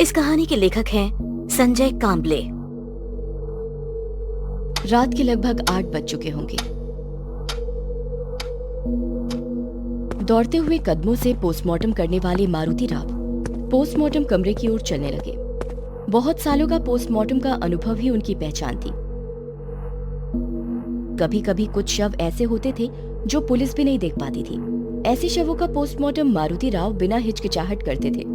इस कहानी के लेखक हैं संजय कांबले। रात के लगभग 8 बज चुके होंगे। दौड़ते हुए कदमों से पोस्टमार्टम करने वाले मारुति राव पोस्टमार्टम कमरे की ओर चलने लगे। बहुत सालों का पोस्टमार्टम का अनुभव ही उनकी पहचान थी। कभी कभी कुछ शव ऐसे होते थे जो पुलिस भी नहीं देख पाती थी। ऐसे शवों का पोस्टमार्टम मारुति राव बिना हिचकिचाहट करते थे।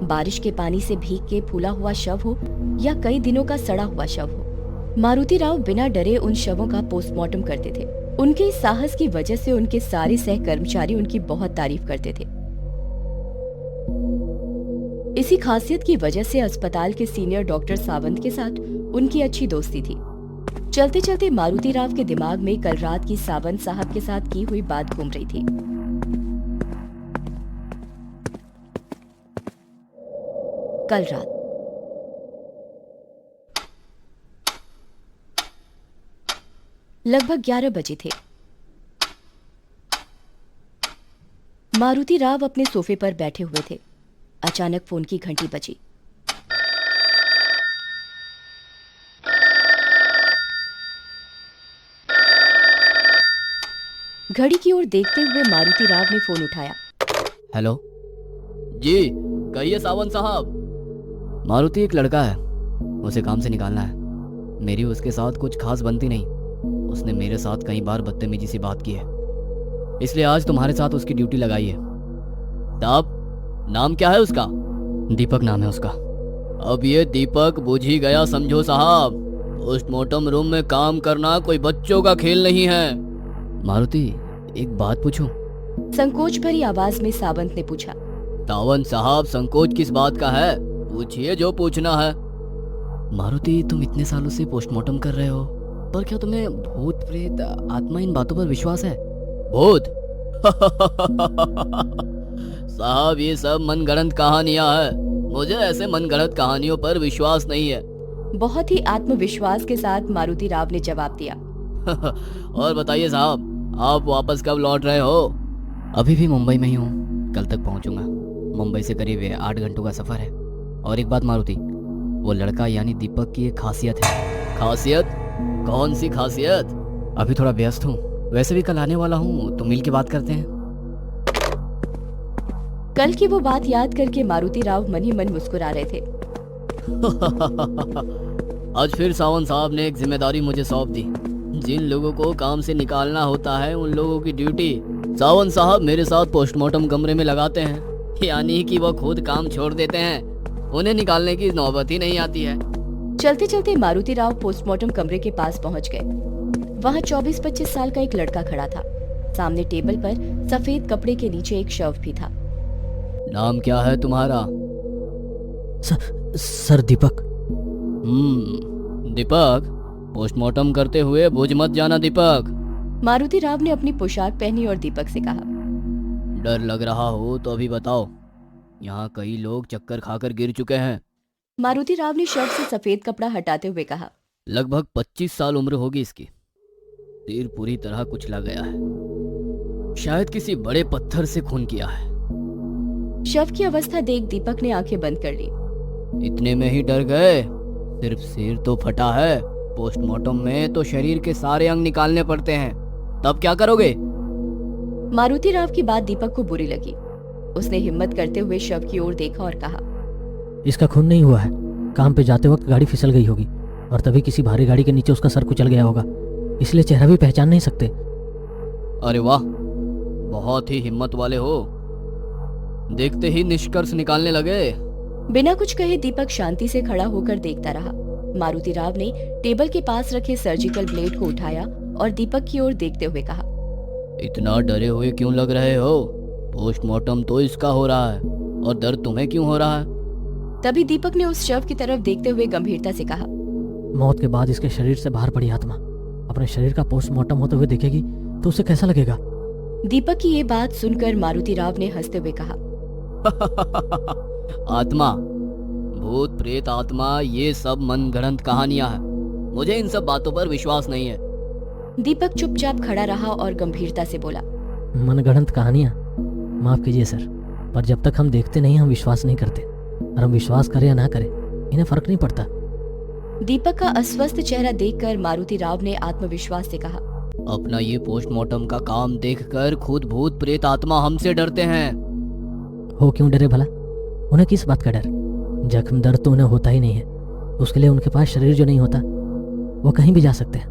बारिश के पानी से भीग के फूला हुआ शव हो या कई दिनों का सड़ा हुआ शव हो, मारुति राव बिना डरे उन शवों का पोस्टमार्टम करते थे। उनके इस साहस की वजह से उनके सारे सहकर्मचारी उनकी बहुत तारीफ करते थे। इसी खासियत की वजह से अस्पताल के सीनियर डॉक्टर सावंत के साथ उनकी अच्छी दोस्ती थी। चलते चलते मारुति राव के दिमाग में कल रात की सावंत साहब के साथ की हुई बात घूम रही थी। कल रात लगभग 11 बजे थे। मारुति राव अपने सोफे पर बैठे हुए थे। अचानक फोन की घंटी बजी। घड़ी की ओर देखते हुए मारुति राव ने फोन उठाया। हेलो जी कहिए सावंत साहब। मारुति, एक लड़का है, उसे काम से निकालना है। मेरी उसके साथ कुछ खास बनती नहीं। उसने मेरे साथ कई बार बदतमीजी से बात की है, इसलिए आज तुम्हारे साथ उसकी ड्यूटी लगाई है। साहब नाम क्या है उसका? दीपक नाम है उसका। अब ये दीपक बुझ ही गया समझो साहब। पोस्टमार्टम रूम में काम करना कोई बच्चों का खेल नहीं है। मारुति, एक बात पूछूं? संकोच भरी आवाज में सावंत ने पूछा। सावंत साहब, संकोच किस बात का है? पूछिए जो पूछना है। मारुति, तुम इतने सालों से पोस्टमार्टम कर रहे हो, पर क्या तुम्हें भूत प्रेत आत्मा इन बातों पर विश्वास है? भूत? साहब ये सब मनगढ़ंत कहानियां हैं। मुझे ऐसे मनगढ़ंत कहानियों पर विश्वास नहीं है। बहुत ही आत्मविश्वास के साथ मारुति राव ने जवाब दिया। और बताइए साहब, आप वापस कब लौट रहे हो? अभी भी मुंबई में ही हूँ, कल तक पहुँचूंगा। मुंबई से करीब 8 घंटों का सफर है। और एक बात मारुति, वो लड़का यानी दीपक की एक खासियत है। खासियत? कौन सी खासियत? अभी थोड़ा व्यस्त हूँ, वैसे भी कल आने वाला हूँ, तो मिल के बात करते हैं। कल की वो बात याद करके मारुति राव मन ही मन मुस्कुरा रहे थे। आज फिर सावंत साहब ने एक जिम्मेदारी मुझे सौंप दी। जिन लोगों को काम से निकालना होता है उन लोगों की ड्यूटी सावंत साहब मेरे साथ पोस्टमार्टम कमरे में लगाते हैं। यानी कि वो खुद काम छोड़ देते हैं, उन्हें निकालने की नौबत ही नहीं आती है। चलते चलते मारुति राव पोस्टमार्टम कमरे के पास पहुंच गए। वहां 24-25 साल का एक लड़का खड़ा था। सामने टेबल पर सफेद कपड़े के नीचे एक शव भी था। नाम क्या है तुम्हारा? सर दीपक। दीपक, पोस्टमार्टम करते हुए बुझ मत जाना दीपक। मारुति राव ने अपनी पोशाक पहनी और दीपक से कहा। डर लग रहा हो तो अभी बताओ, यहाँ कई लोग चक्कर खाकर गिर चुके हैं। मारुति राव ने शव से सफेद कपड़ा हटाते हुए कहा। लगभग 25 साल उम्र होगी इसकी। सिर पूरी तरह कुचला गया है, शायद किसी बड़े पत्थर से खून किया है। शव की अवस्था देख दीपक ने आंखें बंद कर ली। इतने में ही डर गए? सिर्फ सिर तो फटा है, पोस्टमार्टम में तो शरीर के सारे अंग निकालने पड़ते हैं, तब क्या करोगे? मारुति राव की बात दीपक को बुरी लगी। उसने हिम्मत करते हुए शव की ओर देखा और कहा। इसका खून नहीं हुआ है, काम पे जाते वक्त गाड़ी फिसल गई होगी और तभी किसी भारी गाड़ी के नीचे उसका सर कुचल गया होगा, इसलिए चेहरा भी पहचान नहीं सकते। अरे वाह, बहुत ही हिम्मत वाले हो। देखते ही निष्कर्ष निकालने लगे। बिना कुछ कहे दीपक शांति से खड़ा होकर देखता रहा। मारुति राव ने टेबल के पास रखे सर्जिकल ब्लेड को उठाया और दीपक की ओर देखते हुए कहा। इतना डरे हुए क्यों लग रहे हो? पोस्टमार्टम तो इसका हो रहा है और दर्द तुम्हें क्यों हो रहा है? तभी दीपक ने उस शव की तरफ देखते हुए गंभीरता से कहा। मौत के बाद इसके शरीर से बाहर पड़ी आत्मा अपने शरीर का पोस्टमार्टम होते हुए देखेगी तो उसे कैसा लगेगा? दीपक की ये बात सुनकर मारुति राव ने हंसते हुए कहा। आत्मा, भूत प्रेत आत्मा, ये सब मनगढ़ंत कहानियां हैं। मुझे इन सब बातों पर विश्वास नहीं है। दीपक चुपचाप खड़ा रहा और गंभीरता से बोला। मनगढ़ंत कहानियां? माफ कीजिए सर, पर जब तक हम देखते नहीं हम विश्वास नहीं करते। और हम विश्वास करें या ना करें इन्हें फर्क नहीं पड़ता। दीपक का अस्वस्थ चेहरा देखकर मारुति राव ने आत्मविश्वास से कहा, अपना ये पोस्टमार्टम का काम देखकर खुद भूत प्रेत आत्मा हमसे डरते हैं। हो क्यों डरे भला? उन्हें किस बात का डर? जख्म दर्द तो उन्हें होता ही नहीं है। उसके लिए उनके पास शरीर जो नहीं होता, वो कहीं भी जा सकते हैं,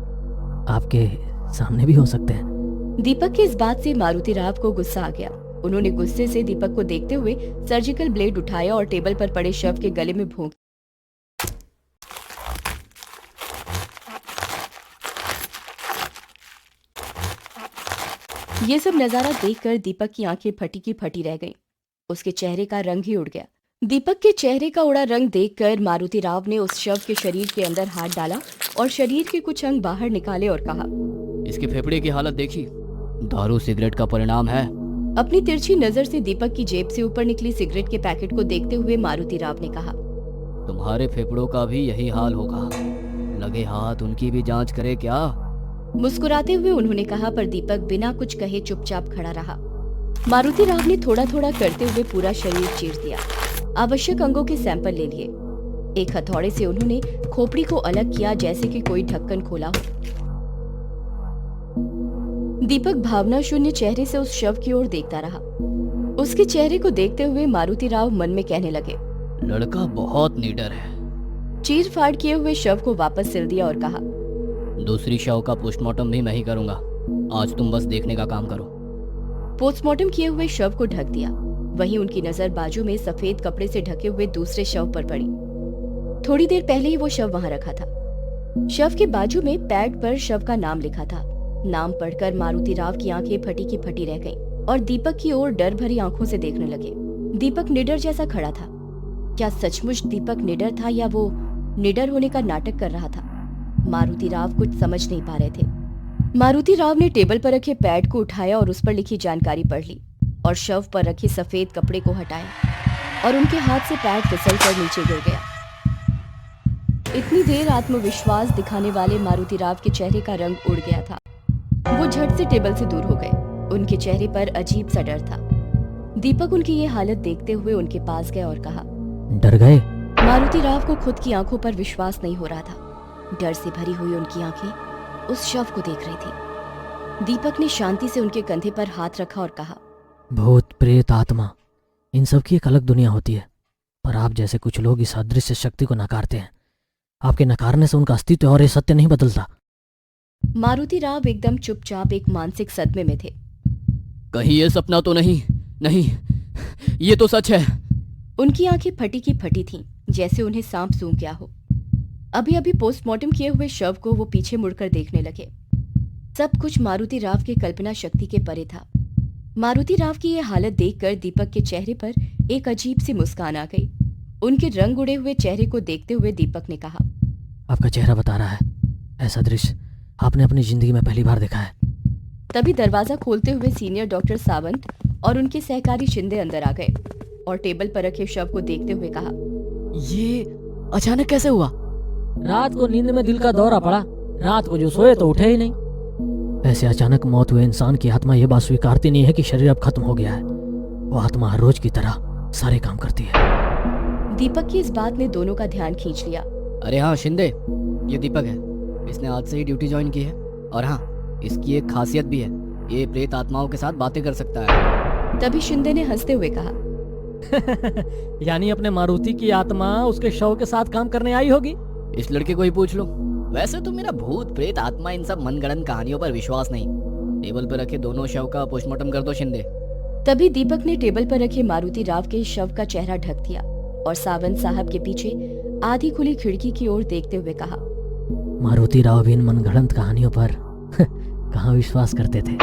आपके सामने भी हो सकते हैं। दीपक की इस बात से मारुति राव को गुस्सा आ गया। उन्होंने गुस्से से दीपक को देखते हुए सर्जिकल ब्लेड उठाया और टेबल पर पड़े शव के गले में भोंक। ये सब नजारा देखकर दीपक की आंखें फटी की फटी रह गईं। उसके चेहरे का रंग ही उड़ गया। दीपक के चेहरे का उड़ा रंग देखकर मारुति राव ने उस शव के शरीर के अंदर हाथ डाला और शरीर के कुछ अंग बाहर निकाले और कहा, इसके फेफड़े की हालत देखी, दारू सिगरेट का परिणाम है। अपनी तिरछी नजर से दीपक की जेब से ऊपर निकली सिगरेट के पैकेट को देखते हुए मारुति राव ने कहा, तुम्हारे फेफड़ों का भी यही हाल होगा, लगे हाथ उनकी भी जांच करे क्या? मुस्कुराते हुए उन्होंने कहा, पर दीपक बिना कुछ कहे चुपचाप खड़ा रहा। मारुति राव ने थोड़ा थोड़ा करते हुए पूरा शरीर चीर दिया। आवश्यक अंगों के सैंपल ले लिए। एक हथौड़े से उन्होंने खोपड़ी को अलग किया जैसे कि कोई ढक्कन खोला हो। दीपक भावना शून्य चेहरे से उस शव की ओर देखता रहा। उसके चेहरे को देखते हुए मारुति राव मन में कहने लगे, लड़का बहुत निडर है। चीर फाड़ किए हुए शव को वापस सिल दिया और कहा, दूसरी शव का पोस्टमार्टम भी मैं ही करूंगा, आज तुम बस देखने का काम करो। पोस्टमार्टम किए हुए शव को ढक दिया। वहीं उनकी नजर बाजू में सफेद कपड़े से ढके हुए दूसरे शव पर पड़ी। थोड़ी देर पहले ही वो शव वहां रखा था। शव के बाजू में पैड पर शव का नाम लिखा था। नाम पढ़कर मारुति राव की आंखें फटी की फटी रह गईं और दीपक की ओर डर भरी आंखों से देखने लगे। दीपक निडर जैसा खड़ा था। क्या सचमुच दीपक निडर था या वो निडर होने का नाटक कर रहा था? मारुति राव कुछ समझ नहीं पा रहे थे। मारुति राव ने टेबल पर रखे पैड को उठाया और उस पर लिखी जानकारी पढ़ ली और शव पर रखे सफेद कपड़े को हटाया और उनके हाथ से पैड फिसल कर नीचे गिर गया। इतनी देर आत्मविश्वास दिखाने वाले मारुति राव के चेहरे का रंग उड़ गया था। वो झट से टेबल से दूर हो गए। उनके चेहरे पर अजीब सा डर था। दीपक उनकी ये हालत देखते हुए उनके पास गया और कहा, डर गए? मारुति राव को खुद की आंखों पर विश्वास नहीं हो रहा था। डर से भरी हुई उनकी आंखें उस शव को देख रही थी। दीपक ने शांति से उनके कंधे पर हाथ रखा और कहा, भूत प्रेत आत्मा, इन सब की एक अलग दुनिया होती है, पर आप जैसे कुछ लोग इस अदृश्य शक्ति को नकारते हैं। आपके नकारने से उनका अस्तित्व और ये सत्य नहीं बदलता। मारुति राव एकदम चुपचाप एक मानसिक सदमे में थे। कहीं ये सपना तो नहीं? नहीं, ये तो सच है। उनकी आंखें फटी की फटी थीं, जैसे उन्हें सांप सूंघ गया हो। अभी अभी पोस्टमार्टम किए हुए शव को वो पीछे मुड़कर देखने लगे। सब कुछ मारुति राव की कल्पना शक्ति के परे था। मारुति राव की ये हालत देखकर दीपक के चेहरे पर एक अजीब सी मुस्कान आ गई। उनके रंग उड़े हुए चेहरे को देखते हुए दीपक ने कहा, आपका चेहरा बता रहा है, ऐसा दृश्य आपने अपनी जिंदगी में पहली बार देखा है। तभी दरवाजा खोलते हुए सीनियर डॉक्टर सावंत और उनके सहकारी शिंदे अंदर आ गए और टेबल पर रखे शव को देखते हुए कहा, ये अचानक कैसे हुआ? रात को नींद में दिल का दौरा पड़ा, रात को जो सोए तो उठे ही नहीं। ऐसे अचानक मौत हुए इंसान की आत्मा ये बात स्वीकारती नहीं है कि शरीर अब खत्म हो गया है। वो आत्मा हर रोज की तरह सारे काम करती है। दीपक की इस बात ने दोनों का ध्यान खींच लिया। अरे हाँ शिंदे, ये दीपक है। इसने आज से ही ड्यूटी ज्वाइन की है। और हाँ, इसकी एक खासियत भी है, ये प्रेत आत्माओं के साथ बातें कर सकता है। तभी शिंदे ने हंसते हुए कहा, यानी अपने मारुति की आत्मा उसके शव के साथ काम करने आई होगी। इस लड़के को ही पूछ लो। वैसे तो मेरा भूत प्रेत आत्मा इन सब मनगढ़ंत कहानियों पर विश्वास नहीं। टेबल पर रखे दोनों शव का पोस्टमार्टम कर दो शिंदे। तभी दीपक ने टेबल पर रखे मारुति राव के शव का चेहरा ढक दिया और सावंत साहब के पीछे आधी खुली खिड़की की ओर देखते हुए कहा, मारुति राव भी इन मनगढ़ंत कहानियों पर कहाँ विश्वास करते थे।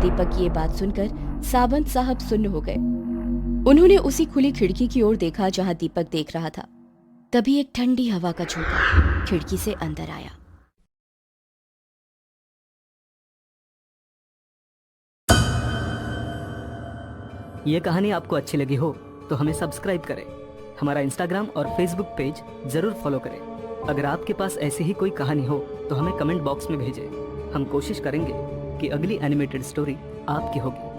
दीपक की ये बात सुनकर सावंत साहब सुन्न हो गए। उन्होंने उसी खुली खिड़की की ओर देखा जहां दीपक देख रहा था। तभी एक ठंडी हवा का झोंका खिड़की से अंदर आया। ये कहानी आपको अच्छी लगी हो तो हमें सब्सक्राइब करें, हमारा इंस्टाग्राम और फेसबुक पेज जरूर फॉलो करें। अगर आपके पास ऐसी ही कोई कहानी हो तो हमें कमेंट बॉक्स में भेजें। हम कोशिश करेंगे कि अगली एनिमेटेड स्टोरी आपकी होगी।